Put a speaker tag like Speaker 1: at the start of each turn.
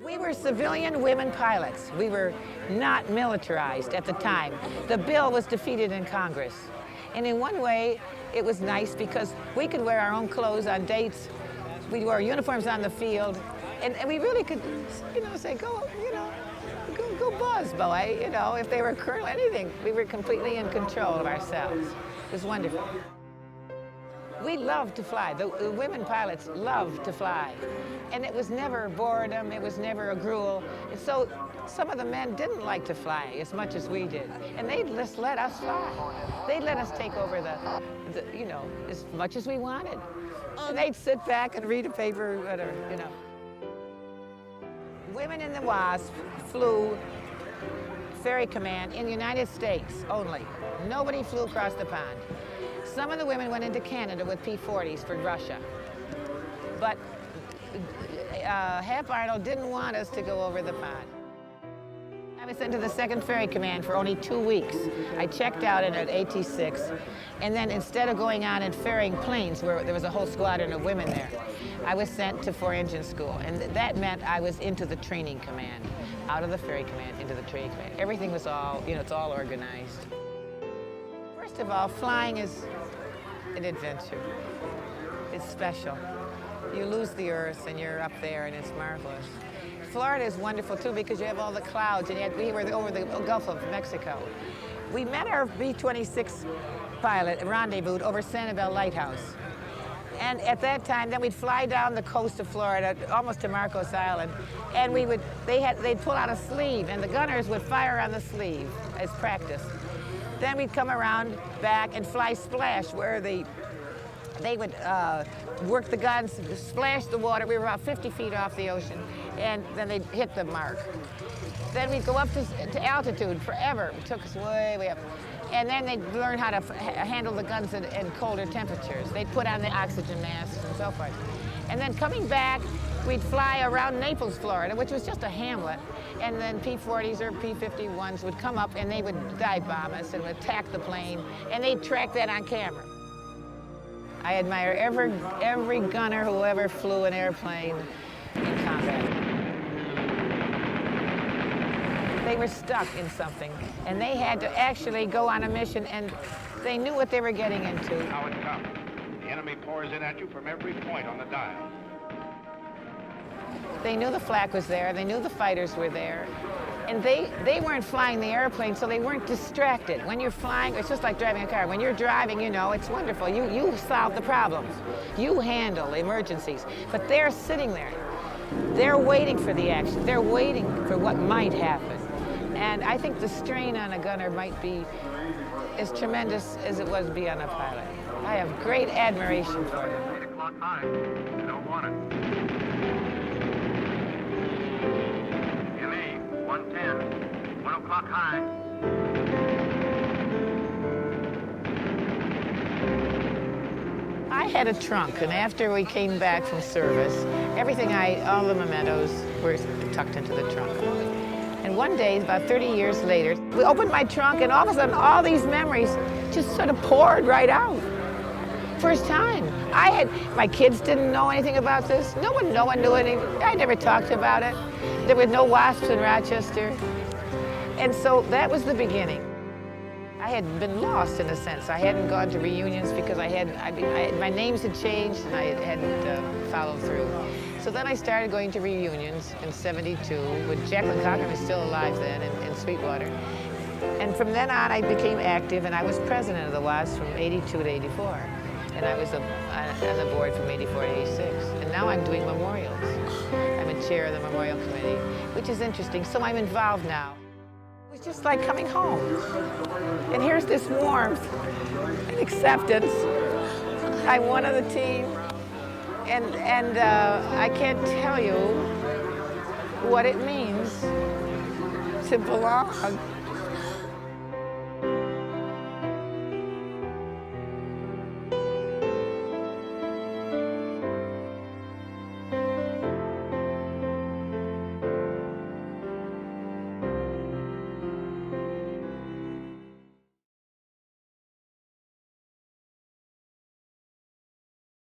Speaker 1: We were civilian women pilots. We were not militarized at the time. The bill was defeated in Congress. And in one way, it was nice because we could wear our own clothes on dates. We wore uniforms on the field. And we really could, say, go buzz, boy, if they were colonel, anything. We were completely in control of ourselves. It was wonderful. We loved to fly. The women pilots loved to fly. And it was never boredom, it was never a gruel. And so some of the men didn't like to fly as much as we did. And they'd just let us fly. They'd let us take over as much as we wanted. And they'd sit back and read a paper or whatever, Women in the WASP flew ferry command in the United States only. Nobody flew across the pond. Some of the women went into Canada with P-40s for Russia. But Hap Arnold didn't want us to go over the pond. I was sent to the 2nd Ferry Command for only 2 weeks. I checked out in at 86, and then instead of going on and ferrying planes, where there was a whole squadron of women there, I was sent to 4-engine school, and that meant I was into the training command, out of the ferry command into the training command. Everything was all, it's all organized. First of all, flying is an adventure. It's special. You lose the earth and you're up there and it's marvelous. Florida is wonderful too because you have all the clouds, and yet we were over the Gulf of Mexico. We met our B-26 pilot rendezvoused over Sanibel Lighthouse. And at that time, then we'd fly down the coast of Florida, almost to Marcos Island, and they'd pull out a sleeve, and the gunners would fire on the sleeve as practice. Then we'd come around back and fly splash, where they would work the guns, splash the water. We were about 50 feet off the ocean, and then they'd hit the mark. Then we'd go up to altitude forever. It took us way, way up. And then they'd learn how to handle the guns in colder temperatures. They'd put on the oxygen masks and so forth. And then coming back, we'd fly around Naples, Florida, which was just a hamlet. And then P-40s or P-51s would come up and they would dive bomb us and would attack the plane. And they'd track that on camera. I admire every gunner who ever flew an airplane in combat. They were stuck in something, and they had to actually go on a mission, and they knew what they were getting into.
Speaker 2: Now it comes. The enemy pours in at you from every point on the dial.
Speaker 1: They knew the flak was there, they knew the fighters were there, and they weren't flying the airplane, so they weren't distracted. When you're flying, it's just like driving a car. When you're driving, it's wonderful. You solve the problems. You handle emergencies, but they're sitting there. They're waiting for the action. They're waiting for what might happen. And I think the strain on a gunner might be as tremendous as it was to be on a pilot. I have great admiration for them.
Speaker 2: 8 o'clock high. You don't want it. ME 110. 1 o'clock high.
Speaker 1: I had a trunk, and after we came back from service, all the mementos were tucked into the trunk. And one day, about 30 years later, we opened my trunk, and all of a sudden, all these memories just sort of poured right out. First time. My kids didn't know anything about this. No one knew anything. I never talked about it. There were no WASPs in Rochester. And so that was the beginning. I had been lost in a sense. I hadn't gone to reunions because my names had changed and I hadn't followed through. So then I started going to reunions in '72 when Jacqueline Cochran was still alive then in Sweetwater. And from then on I became active, and I was president of the WASP from '82 to '84. And I was on the board from '84 to '86. And now I'm doing memorials. I'm a chair of the memorial committee, which is interesting. So I'm involved now. It was just like coming home. And here's this warmth and acceptance. I'm one of the team. And I can't tell you what it means to belong